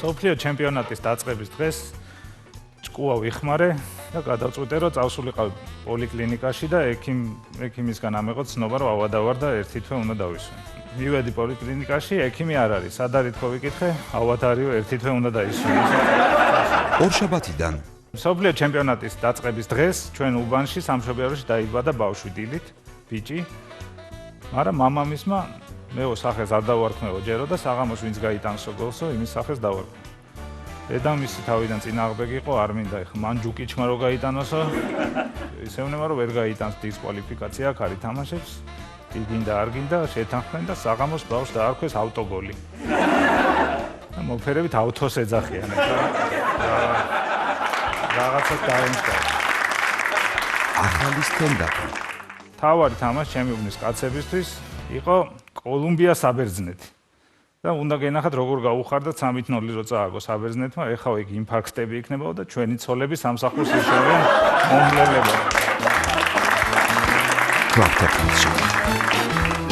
მსოფლიო ჩემპიონატის დაწყების დღეს ჭკუა ვიხმარე და გადავწყვიტე რომ წავსულიყავ პოლიკლინიკაში და ექიმისგან ამეყო ცნობა რომ ავადავარ და ერთი თვე უნდა დავისვენ. მივედი პოლიკლინიკაში, ექიმი არ არის. სად არის თქო ვიკითხე, ავად არისო, ერთი თვე უნდა დაისვენ. ორშაბათიდან მსოფლიო ჩემპიონატის დაწყების დღეს ჩვენ უბანში სამშობიაროში დაიბადა ბავშვი დილით, ბიჭი. მაგრამ მამამისმა მეო სახეს არ დავარქმევო ჯერო და საღამოს ვინც გაიტანსო გოლსო, იმის სახეს დავარქმევ. დედამისი თავიდან წინააღმდეგი იყო, არ მინდა ეხლა მან ჯუკიჩმა რო გაიტანოსო. ისევნება რომ ვერ გაიტანს დისკვალიფიკაცია, აქ არის თამაშებს. გინდა არ გინდა შეთანხმდნენ და საღამოს ბავშვს დაარქვეს ავტოგოლი. და მოფერებით ავთოს ეძახიან ეხლა. რაღაცა დაემსგავსა. ახალი სტენდაპი. თავარი თამაში ჩემი უბნის კაცებისთვის იყო კოლუმბია საბერძნეთი. და უნდა გენახათ როგორ გაუხარდათ 3-0 რო წააგო საბერძნეთმა, ეხლა იქ ინფარქტები იქნებაო და ჩვენი ცოლები სამსახურს იშოვენ მომლელებად. Clark Terpins.